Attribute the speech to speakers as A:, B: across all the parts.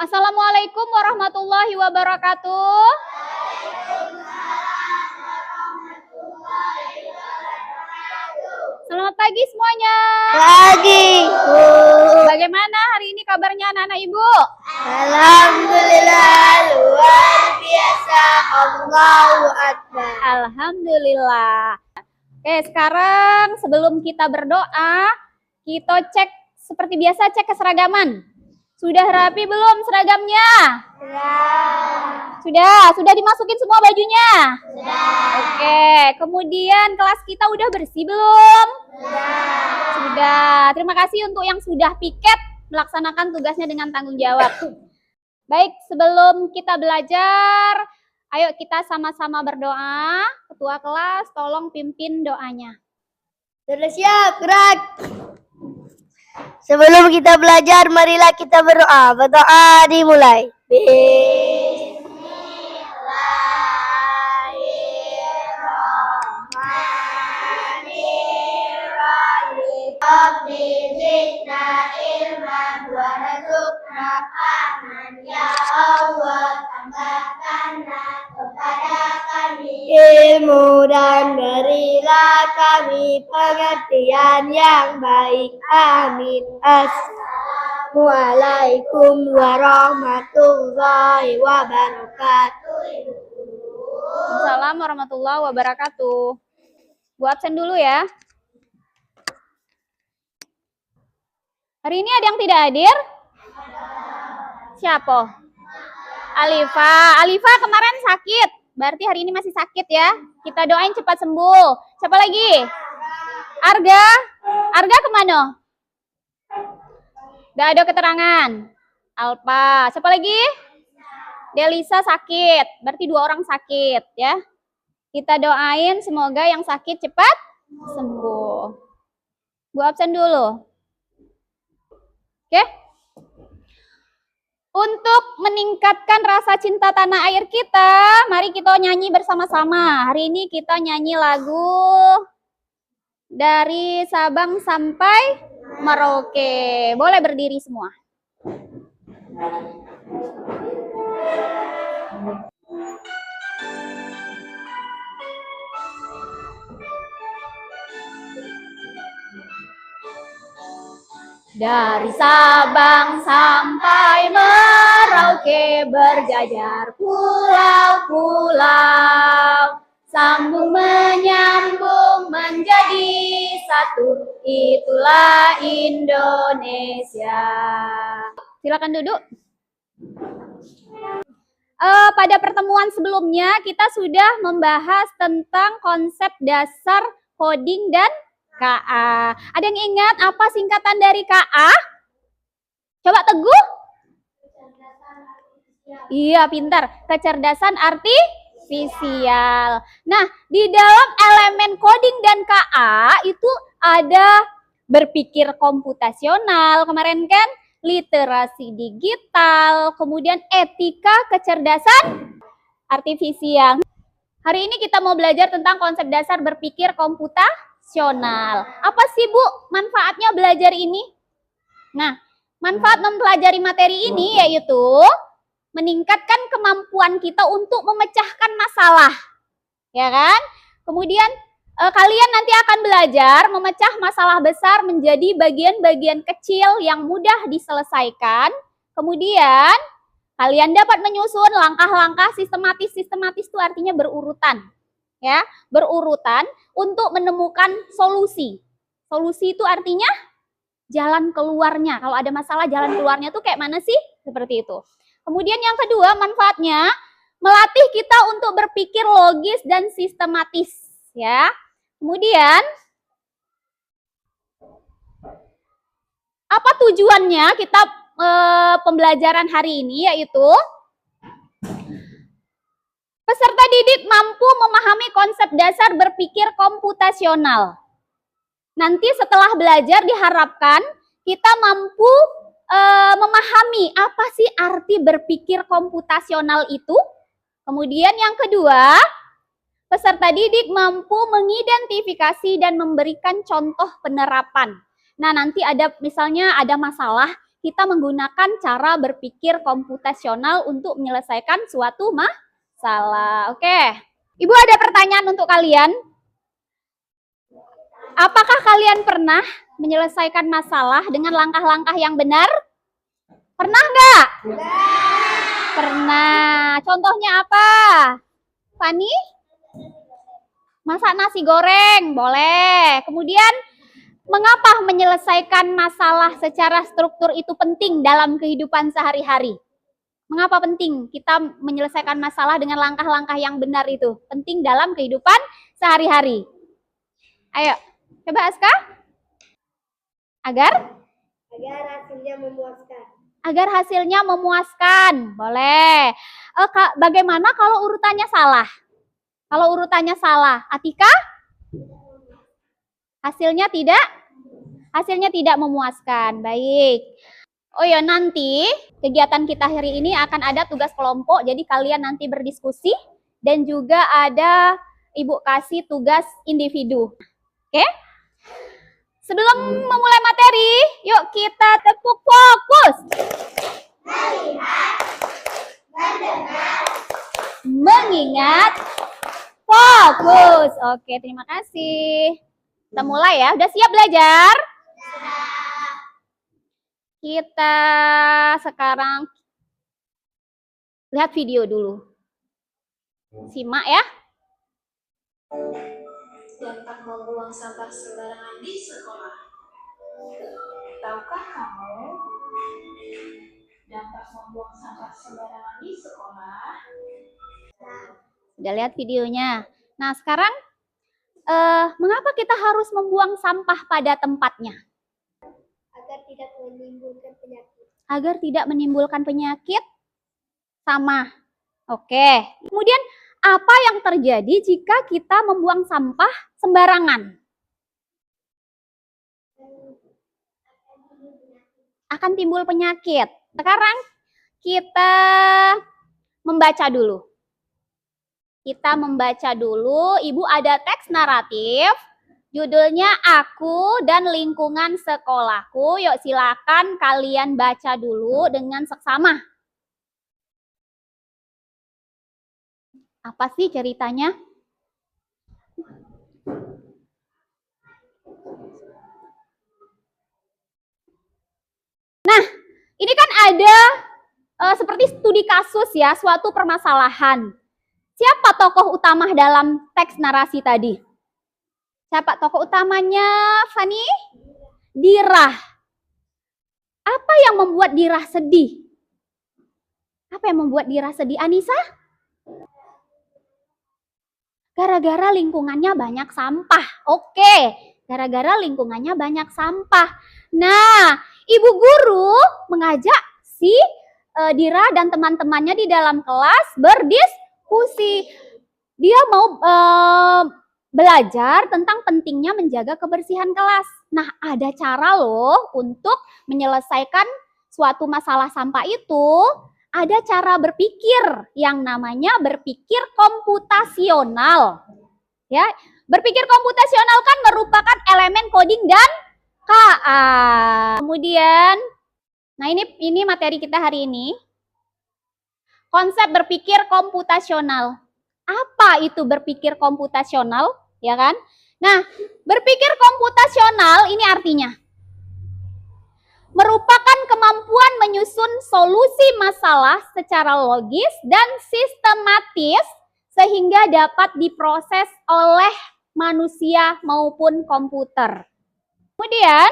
A: Assalamualaikum warahmatullahi wabarakatuh. Selamat pagi semuanya.
B: Pagi.
A: Bagaimana hari ini kabarnya anak-anak ibu?
B: Alhamdulillah luar biasa. Allahu Akbar.
A: Alhamdulillah. Oke, sekarang sebelum kita berdoa, kita cek seperti biasa, cek keseragaman. Sudah rapi belum seragamnya? Sudah dimasukin semua bajunya? Oke, kemudian kelas kita udah bersih belum? Sudah. Terima kasih untuk yang sudah piket melaksanakan tugasnya dengan tanggung jawab. Baik, sebelum kita belajar, ayo kita sama-sama berdoa. Ketua kelas, tolong pimpin doanya.
B: Sudah siap, gerak. Sebelum kita belajar, marilah kita berdoa. Berdoa dimulai. Bismillahirrahmanirrahim. Rabbi zidna ilman warzuqna fahman. Ya Allah, tambahkanlah kepada kami ilmu dan berilah kami pengertian yang baik. Amin. Assalamualaikum warahmatullahi wabarakatuh.
A: Assalamualaikum warahmatullahi wabarakatuh. Bu absen dulu ya. Hari ini ada yang tidak hadir? Siapa? Alifa kemarin sakit. Berarti hari ini masih sakit ya. Kita doain cepat sembuh. Siapa lagi? Arga kemana? Udah ada keterangan. Alpa. Siapa lagi? Delisa sakit. Berarti 2 orang sakit ya. Kita doain semoga yang sakit cepat sembuh. Bu absen dulu. Oke? Untuk meningkatkan rasa cinta tanah air kita, mari kita nyanyi bersama-sama. Hari ini kita nyanyi lagu dari Sabang sampai Merauke. Boleh berdiri semua. Dari Sabang sampai Merauke berjajar pulau-pulau, sambung menyambung menjadi satu, itulah Indonesia. Silakan duduk. Pada pertemuan sebelumnya kita sudah membahas tentang konsep dasar coding dan KA. Ada yang ingat apa singkatan dari KA? Coba Teguh. Iya, pintar. Kecerdasan artifisial. Nah, di dalam elemen coding dan KA itu ada berpikir komputasional, kemarin kan literasi digital, kemudian etika kecerdasan artifisial. Hari ini kita mau belajar tentang konsep dasar berpikir komputasional. Apa sih Bu manfaatnya belajar ini? Nah, manfaat mempelajari materi ini yaitu meningkatkan kemampuan kita untuk memecahkan masalah. Ya kan? Kemudian kalian nanti akan belajar memecah masalah besar menjadi bagian-bagian kecil yang mudah diselesaikan. Kemudian kalian dapat menyusun langkah-langkah sistematis itu artinya berurutan. Ya, berurutan untuk menemukan solusi. Solusi itu artinya jalan keluarnya. Kalau ada masalah, jalan keluarnya tuh kayak mana sih? Seperti itu. Kemudian yang kedua, manfaatnya melatih kita untuk berpikir logis dan sistematis, ya. Kemudian apa tujuannya kita pembelajaran hari ini, yaitu peserta didik mampu memahami konsep dasar berpikir komputasional. Nanti setelah belajar diharapkan kita mampu memahami apa sih arti berpikir komputasional itu. Kemudian yang kedua, peserta didik mampu mengidentifikasi dan memberikan contoh penerapan. Nah, nanti ada misalnya ada masalah, kita menggunakan cara berpikir komputasional untuk menyelesaikan suatu masalah. Oke. Ibu ada pertanyaan untuk kalian. Apakah kalian pernah menyelesaikan masalah dengan langkah-langkah yang benar? Pernah nggak? Pernah. Contohnya apa? Fani? Masak nasi goreng, boleh. Kemudian, mengapa menyelesaikan masalah secara struktur itu penting dalam kehidupan sehari-hari? Mengapa penting kita menyelesaikan masalah dengan langkah-langkah yang benar itu? Penting dalam kehidupan sehari-hari. Ayo, coba Aska. Agar
B: hasilnya memuaskan.
A: Agar hasilnya memuaskan. Boleh. Bagaimana kalau urutannya salah? Kalau urutannya salah, Atika? Hasilnya tidak memuaskan. Baik. Oh ya, nanti kegiatan kita hari ini akan ada tugas kelompok. Jadi kalian nanti berdiskusi dan juga ada Ibu kasih tugas individu. Oke? Sebelum memulai materi, yuk kita tepuk fokus. Mendengar, mengingat, fokus. Oke, terima kasih. Kita mulai ya. Udah siap belajar? Kita sekarang lihat video dulu. Simak ya.
C: Dampak membuang sampah sembarangan di sekolah. Tahukah kamu dampak membuang sampah sembarangan di sekolah?
A: Sudah lihat videonya. Nah, sekarang mengapa kita harus membuang sampah pada tempatnya?
B: Agar tidak menimbulkan penyakit.
A: Agar tidak menimbulkan penyakit. Sama. Oke. Kemudian apa yang terjadi jika kita membuang sampah sembarangan? Akan timbul penyakit. Sekarang kita membaca dulu. Ibu ada teks naratif. Judulnya Aku dan Lingkungan Sekolahku. Yuk silakan kalian baca dulu dengan seksama. Apa sih ceritanya? Nah, ini kan ada seperti studi kasus ya, suatu permasalahan. Siapa tokoh utama dalam teks narasi tadi? Siapa tokoh utamanya, Fani? Dirah. Apa yang membuat Dirah sedih? Apa yang membuat Dirah sedih, Anissa? Gara-gara lingkungannya banyak sampah. Oke, gara-gara lingkungannya banyak sampah. Nah, ibu guru mengajak si Dira dan teman-temannya di dalam kelas berdiskusi. Dia mau belajar tentang pentingnya menjaga kebersihan kelas. Nah, ada cara loh untuk menyelesaikan suatu masalah sampah itu. Ada cara berpikir yang namanya berpikir komputasional. Ya, berpikir komputasional kan merupakan elemen coding dan KA. Kemudian, nah ini materi kita hari ini. Konsep berpikir komputasional. Apa itu berpikir komputasional, ya kan? Nah, berpikir komputasional ini artinya merupakan kemampuan menyusun solusi masalah secara logis dan sistematis sehingga dapat diproses oleh manusia maupun komputer. Kemudian,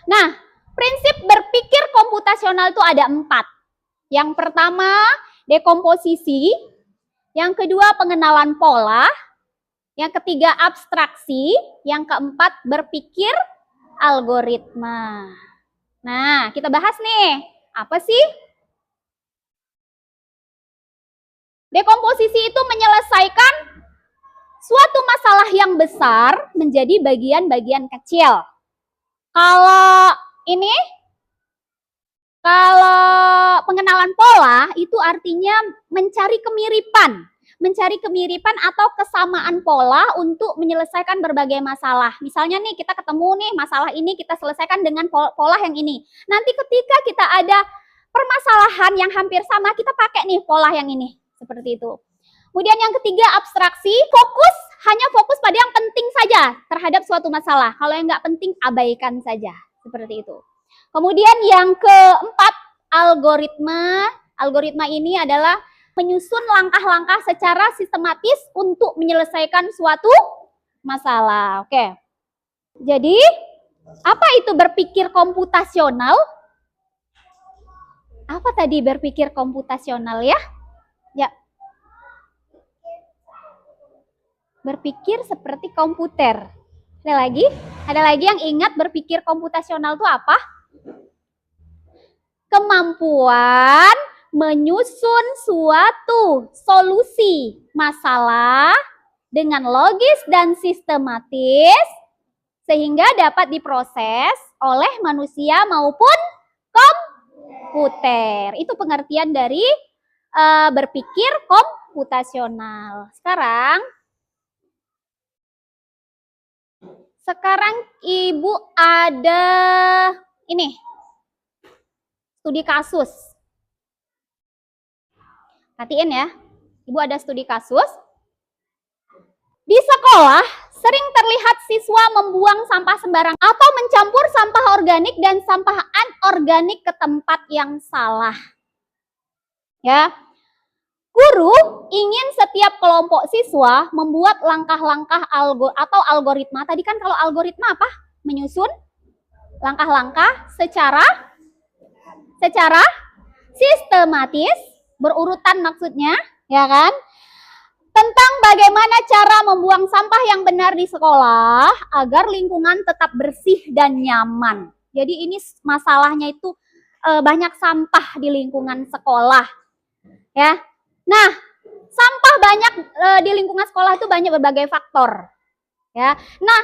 A: nah, prinsip berpikir komputasional itu ada 4. Yang pertama, dekomposisi. Yang kedua, pengenalan pola. Yang ketiga, abstraksi. Yang keempat, berpikir algoritma. Nah, kita bahas nih. Apa sih? Dekomposisi itu menyelesaikan suatu masalah yang besar menjadi bagian-bagian kecil. Kalau pengenalan pola itu artinya mencari kemiripan. mencari kemiripan atau kesamaan pola untuk menyelesaikan berbagai masalah. Misalnya nih kita ketemu nih masalah ini kita selesaikan dengan pola yang ini. Nanti ketika kita ada permasalahan yang hampir sama, kita pakai nih pola yang ini. Seperti itu. Kemudian yang ketiga, abstraksi. Hanya fokus pada yang penting saja terhadap suatu masalah. Kalau yang nggak penting, abaikan saja. Seperti itu. Kemudian yang keempat, algoritma. Algoritma ini adalah menyusun langkah-langkah secara sistematis untuk menyelesaikan suatu masalah. Oke. Jadi, apa itu berpikir komputasional? Apa tadi berpikir komputasional ya? Ya. Berpikir seperti komputer. Ada lagi? Ada lagi yang ingat berpikir komputasional itu apa? Kemampuan menyusun suatu solusi masalah dengan logis dan sistematis sehingga dapat diproses oleh manusia maupun komputer. Itu pengertian dari berpikir komputasional. Sekarang Ibu ada ini studi kasus. Perhatiin ya, Ibu ada studi kasus. Di sekolah, sering terlihat siswa membuang sampah sembarangan atau mencampur sampah organik dan sampah anorganik ke tempat yang salah. Ya, guru ingin setiap kelompok siswa membuat langkah-langkah atau algoritma. Tadi kan kalau algoritma apa? Menyusun langkah-langkah secara sistematis. Berurutan maksudnya, ya kan? Tentang bagaimana cara membuang sampah yang benar di sekolah agar lingkungan tetap bersih dan nyaman. Jadi ini masalahnya itu banyak sampah di lingkungan sekolah, ya. Nah, sampah banyak di lingkungan sekolah itu banyak berbagai faktor, ya. Nah,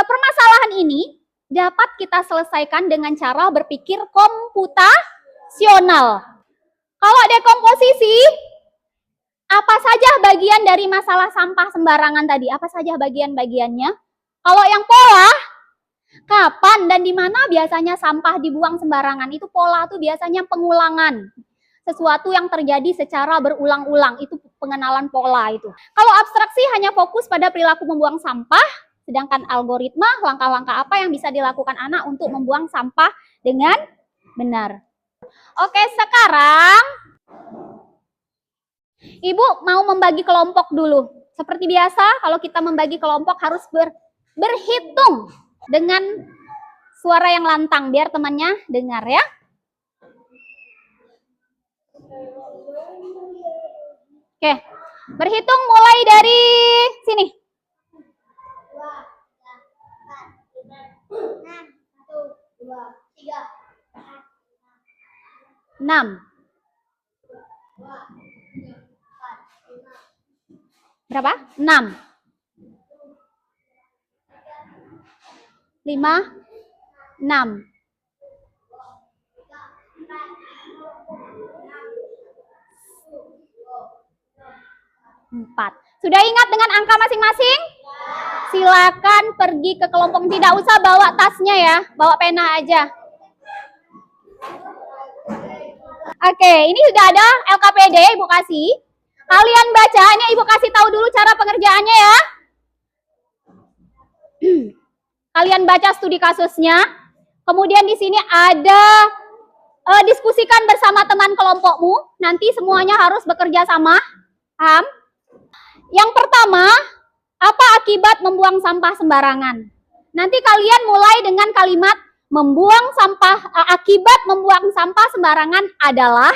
A: permasalahan ini dapat kita selesaikan dengan cara berpikir komputasional. Kalau dekomposisi, apa saja bagian dari masalah sampah sembarangan tadi? Apa saja bagian-bagiannya? Kalau yang pola, kapan dan di mana biasanya sampah dibuang sembarangan? Itu pola itu biasanya pengulangan. Sesuatu yang terjadi secara berulang-ulang, itu pengenalan pola itu. Kalau abstraksi hanya fokus pada perilaku membuang sampah, sedangkan algoritma, langkah-langkah apa yang bisa dilakukan anak untuk membuang sampah dengan benar. Oke, sekarang Ibu mau membagi kelompok dulu. Seperti biasa, kalau kita membagi kelompok harus berhitung dengan suara yang lantang, biar temannya dengar ya. Oke, berhitung mulai dari sini. 6. Berapa? 6. 5. 6. 4. Sudah ingat dengan angka masing-masing? Silakan pergi ke kelompok. Tidak usah bawa tasnya ya, bawa pena aja. Oke, ini sudah ada LKPD Ibu kasih. Kalian baca, ini Ibu kasih tahu dulu cara pengerjaannya ya. Kalian baca studi kasusnya. Kemudian di sini ada diskusikan bersama teman kelompokmu. Nanti semuanya harus bekerja sama. Paham? Yang pertama, apa akibat membuang sampah sembarangan? Nanti kalian mulai dengan kalimat membuang sampah, akibat membuang sampah sembarangan adalah,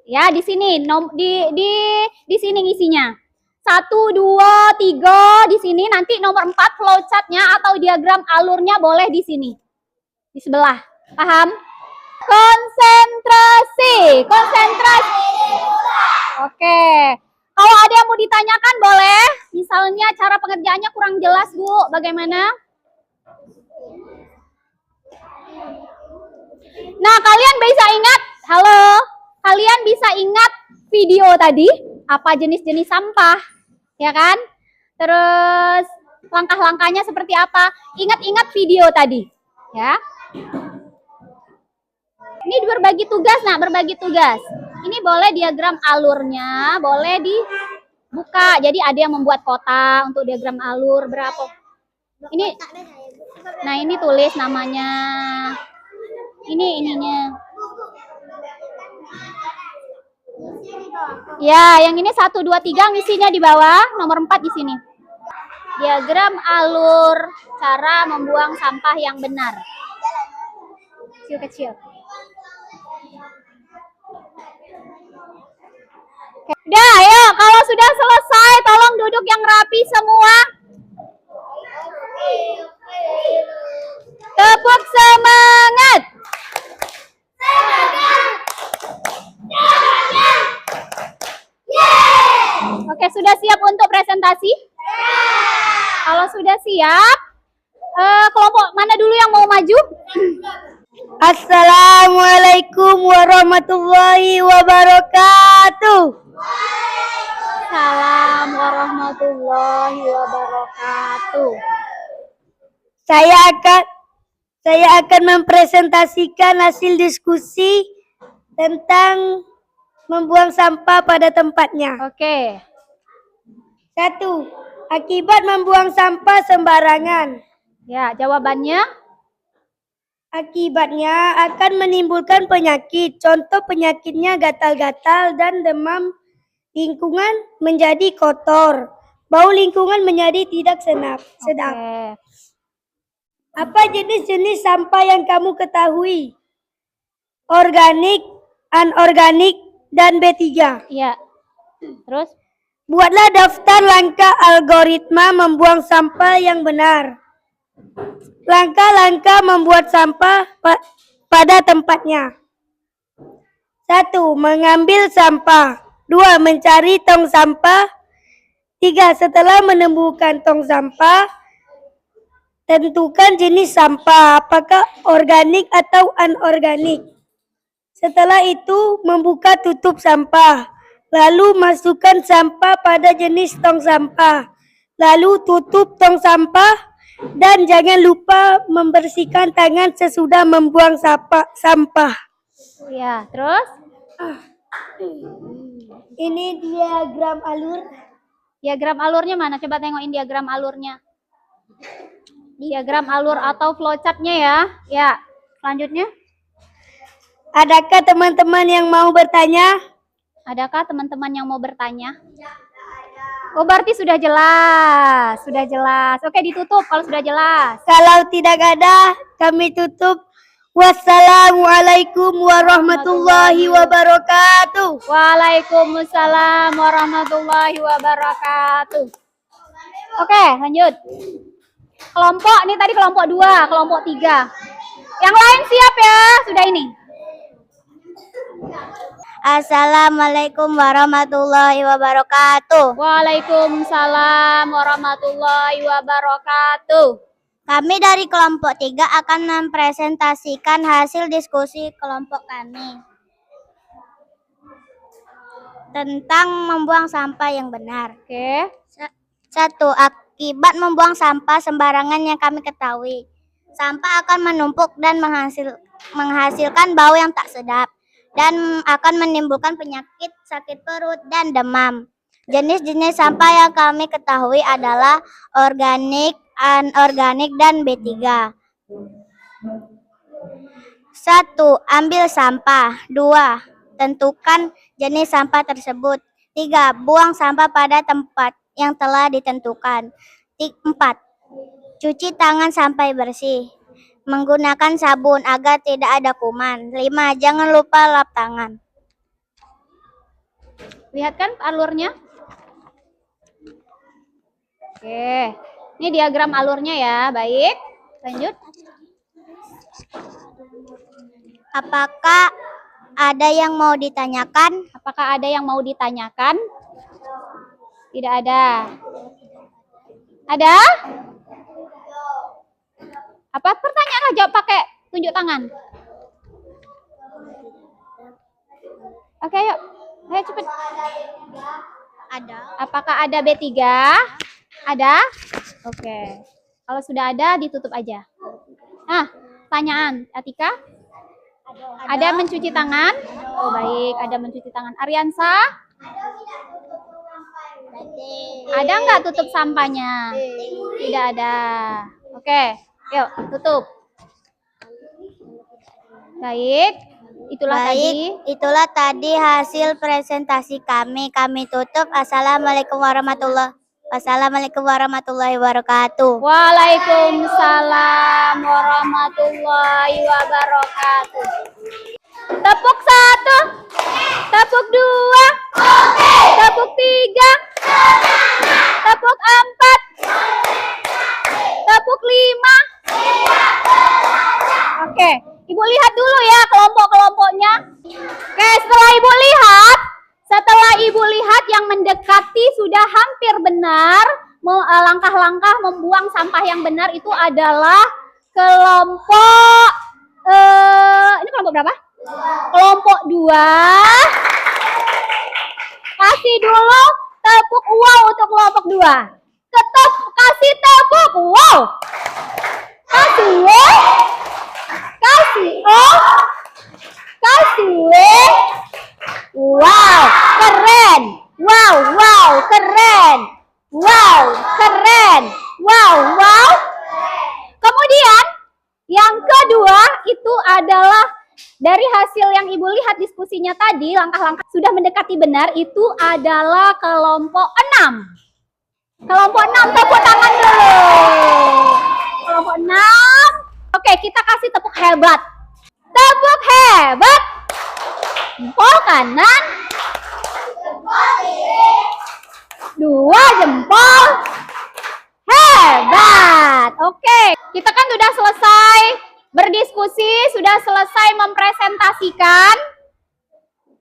A: ya di sini, di sini isinya. 1, 2, 3 di sini. Nanti nomor 4 flowchartnya atau diagram alurnya boleh di sini, di sebelah. Paham? Konsentrasi. Oke. Kalau ada yang mau ditanyakan boleh. Misalnya cara pengerjaannya kurang jelas Bu, bagaimana? Nah, kalian bisa ingat, halo, kalian bisa ingat video tadi? apa jenis-jenis sampah, ya kan? Terus langkah-langkahnya seperti apa? Ingat-ingat video tadi, ya. Ini berbagi tugas, nah berbagi tugas. Ini boleh diagram alurnya, boleh dibuka. Jadi ada yang membuat kotak untuk diagram alur berapa. Ini, nah ini tulis namanya. Ini ininya. Ya, yang ini 1, 2, 3 ngisinya di bawah, nomor 4 di sini. Diagram alur cara membuang sampah yang benar. Kecil-kecil. Udah, ayo. Kalau sudah selesai, tolong duduk yang rapi semua. Tepuk semangat. Oke, sudah siap untuk presentasi? Kalau sudah siap, kelompok mana dulu yang mau maju?
B: Assalamualaikum warahmatullahi wabarakatuh.
A: Salam warahmatullahi wabarakatuh.
B: Saya akan mempresentasikan hasil diskusi tentang membuang sampah pada tempatnya.
A: Oke.
B: 1. Akibat membuang sampah sembarangan.
A: Ya, jawabannya?
B: Akibatnya akan menimbulkan penyakit. Contoh penyakitnya gatal-gatal dan demam. Lingkungan menjadi kotor. Bau lingkungan menjadi tidak sedap.
A: Oke.
B: Apa jenis-jenis sampah yang kamu ketahui? Organik, anorganik, dan B3.
A: Iya. Terus?
B: Buatlah daftar langkah algoritma membuang sampah yang benar. Langkah-langkah membuat sampah pada tempatnya. 1. Mengambil sampah. 2. Mencari tong sampah. 3. Setelah menemukan tong sampah, tentukan jenis sampah, apakah organik atau anorganik. Setelah itu, membuka tutup sampah. Lalu masukkan sampah pada jenis tong sampah. Lalu tutup tong sampah. Dan jangan lupa membersihkan tangan sesudah membuang sampah.
A: Ya, terus?
B: Ini diagram alur.
A: Diagram alurnya mana? Coba tengokin diagram alurnya. Diagram alur atau flowchart-nya ya. Ya, selanjutnya.
B: Adakah teman-teman yang mau bertanya?
A: Adakah teman-teman yang mau bertanya? Oh, berarti sudah jelas. Sudah jelas. Oke, ditutup kalau sudah jelas.
B: Kalau tidak ada, kami tutup. Wassalamualaikum warahmatullahi wabarakatuh.
A: Waalaikumsalam warahmatullahi wabarakatuh. Oke, lanjut. Kelompok, ini tadi kelompok 2, kelompok 3. Yang lain siap ya? Sudah ini.
B: Assalamualaikum warahmatullahi wabarakatuh.
A: Waalaikumsalam warahmatullahi wabarakatuh.
B: Kami dari kelompok 3 akan mempresentasikan hasil diskusi kelompok kami tentang membuang sampah yang benar.
A: Oke.
B: 1. Akibat membuang sampah sembarangan yang kami ketahui. Sampah akan menumpuk dan menghasilkan bau yang tak sedap dan akan menimbulkan penyakit sakit perut dan demam. Jenis-jenis sampah yang kami ketahui adalah organik, anorganik, dan B3. 1. Ambil sampah. 2. Tentukan jenis sampah tersebut. 3. Buang sampah pada tempat yang telah ditentukan. 4. Cuci tangan sampai bersih. Menggunakan sabun agar tidak ada kuman. 5. Jangan lupa lap tangan.
A: Lihat kan alurnya? Oke. Ini diagram alurnya ya. Baik. Lanjut.
B: Apakah ada yang mau ditanyakan?
A: Apakah ada yang mau ditanyakan? Tidak ada. Ada? Apa pertanyaannya? Jawab pakai tunjuk tangan. Oke, yuk. Ayo cepet.
B: Ada.
A: Apakah ada B3? Ada? Oke. Kalau sudah ada, ditutup aja. Nah, pertanyaan, Atika? Ada mencuci tangan? Oh, baik. Ada mencuci tangan. Ariansa? Ada nggak tutup sampahnya? Tidak ada. Oke, yuk tutup. Baik,
B: Itulah tadi hasil presentasi kami. Kami tutup. Assalamualaikum warahmatullahi wabarakatuh.
A: Waalaikumsalam warahmatullahi wabarakatuh. Tepuk 1, tepuk 2, tepuk 3, tepuk 4, tepuk 5. Oke, Ibu lihat dulu ya kelompok-kelompoknya. Oke, setelah Ibu lihat yang mendekati sudah hampir benar, langkah-langkah membuang sampah yang benar itu adalah kelompok ini kelompok berapa? Kelompok 2. Kasih dulu tepuk wow untuk kelompok 2. Kasih tepuk wow. Kasih wow. Kasih oh. Kasih we. Wow, keren. Wow, keren. Wow, keren. Wow. Kemudian yang kedua itu adalah dari hasil yang Ibu lihat diskusinya tadi, langkah-langkah sudah mendekati benar itu adalah kelompok 6. Kelompok 6, tepuk tangan dulu. Kelompok 6. Oke, kita kasih tepuk hebat. Tepuk hebat. Jempol kanan. Jempol kiri. 2 jempol. Hebat. Oke, kita kan sudah selesai berdiskusi, sudah selesai mempresentasikan.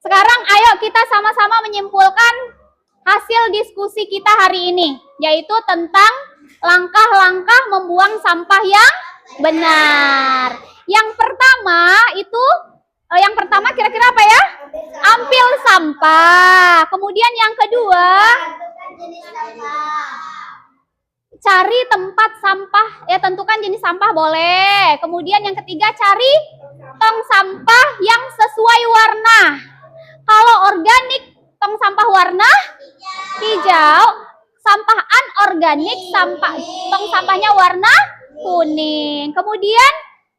A: Sekarang ayo kita sama-sama menyimpulkan hasil diskusi kita hari ini, yaitu tentang langkah-langkah membuang sampah yang benar. Yang pertama kira-kira apa ya? Ambil sampah. Kemudian yang kedua, cari tempat sampah, ya tentukan jenis sampah boleh. Kemudian yang ketiga, cari tong sampah yang sesuai warna. Kalau organik, tong sampah warna hijau. Sampah anorganik, tong sampahnya warna kuning. Kemudian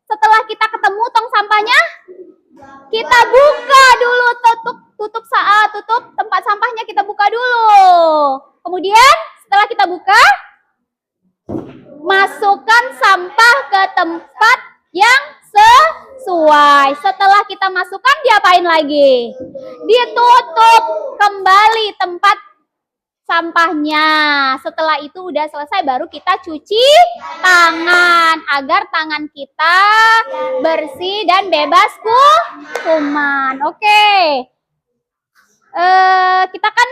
A: setelah kita ketemu tong sampahnya, kita buka dulu, tutup tempat sampahnya, kita buka dulu. Kemudian setelah kita buka, masukkan sampah ke tempat yang sesuai. Setelah kita masukkan, diapain lagi? Ditutup kembali tempat sampahnya. Setelah itu udah selesai, baru kita cuci tangan agar tangan kita bersih dan bebas kuman. Oke. Kita kan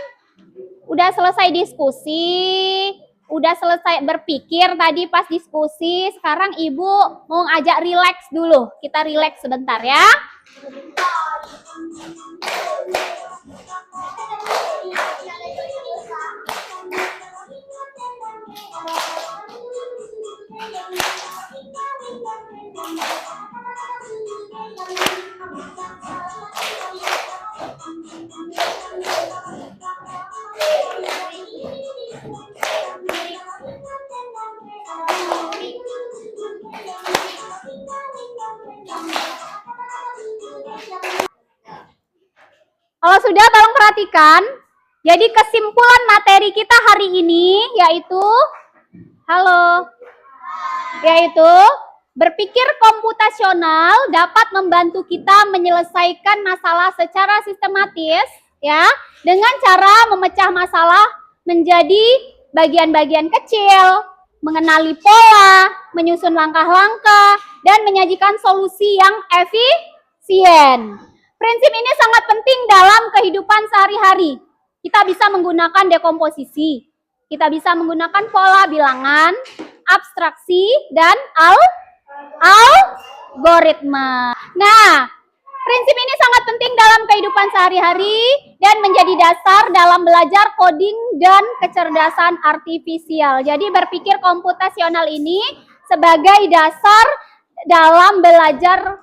A: udah selesai diskusi, udah selesai berpikir tadi pas diskusi. Sekarang Ibu mau ngajak rileks dulu. Kita rileks sebentar ya. Kalau sudah, tolong perhatikan. Jadi kesimpulan materi kita hari ini yaitu berpikir komputasional dapat membantu kita menyelesaikan masalah secara sistematis ya, dengan cara memecah masalah menjadi bagian-bagian kecil, mengenali pola, menyusun langkah-langkah, dan menyajikan solusi yang efisien. Prinsip ini sangat penting dalam kehidupan sehari-hari. Kita bisa menggunakan dekomposisi, kita bisa menggunakan pola bilangan, abstraksi, dan algoritma. Nah, Prinsip ini sangat penting dalam kehidupan sehari-hari dan menjadi dasar dalam belajar coding dan kecerdasan artifisial. Jadi berpikir komputasional ini sebagai dasar dalam belajar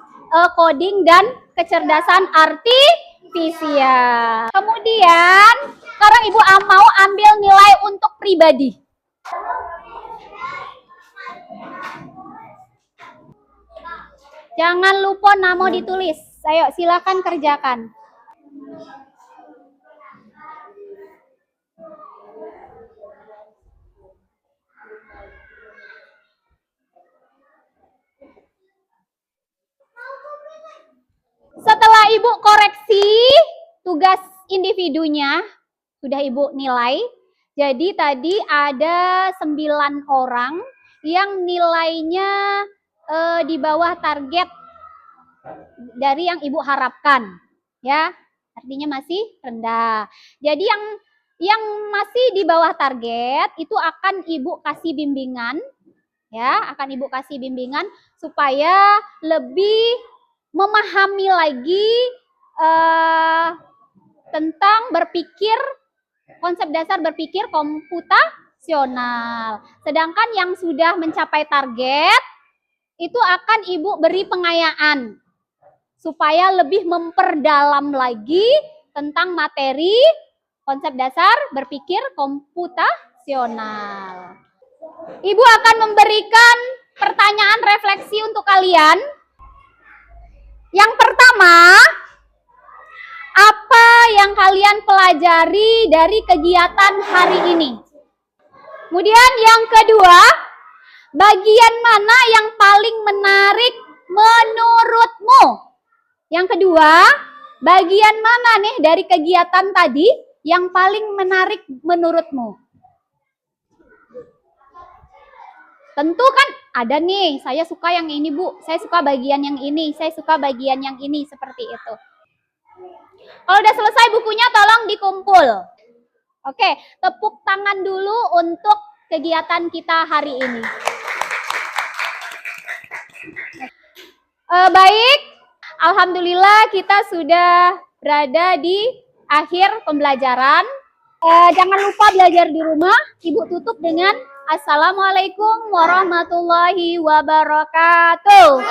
A: coding dan kecerdasan artifisial. Kemudian, sekarang Ibu mau ambil nilai untuk pribadi. Jangan lupa nama ditulis. Ayo, silakan kerjakan. Setelah Ibu koreksi tugas individunya, sudah Ibu nilai. Jadi tadi ada 9 orang yang nilainya di bawah target dari yang Ibu harapkan, ya. Artinya masih rendah. Jadi yang masih di bawah target itu akan Ibu kasih bimbingan, ya, akan Ibu kasih bimbingan supaya lebih memahami lagi tentang konsep dasar berpikir komputasional. Sedangkan yang sudah mencapai target itu akan Ibu beri pengayaan supaya lebih memperdalam lagi tentang materi konsep dasar berpikir komputasional. Ibu akan memberikan pertanyaan refleksi untuk kalian. Yang pertama, apa yang kalian pelajari dari kegiatan hari ini? Kemudian yang kedua, bagian mana yang paling menarik menurutmu? Yang kedua, bagian mana nih dari kegiatan tadi yang paling menarik menurutmu? Tentu kan ada nih, saya suka yang ini Bu, saya suka bagian yang ini, saya suka bagian yang ini, seperti itu. Kalau udah selesai bukunya tolong dikumpul. Oke, tepuk tangan dulu untuk kegiatan kita hari ini. Baik, alhamdulillah kita sudah berada di akhir pembelajaran. Jangan lupa belajar di rumah. Ibu tutup dengan Assalamualaikum warahmatullahi wabarakatuh.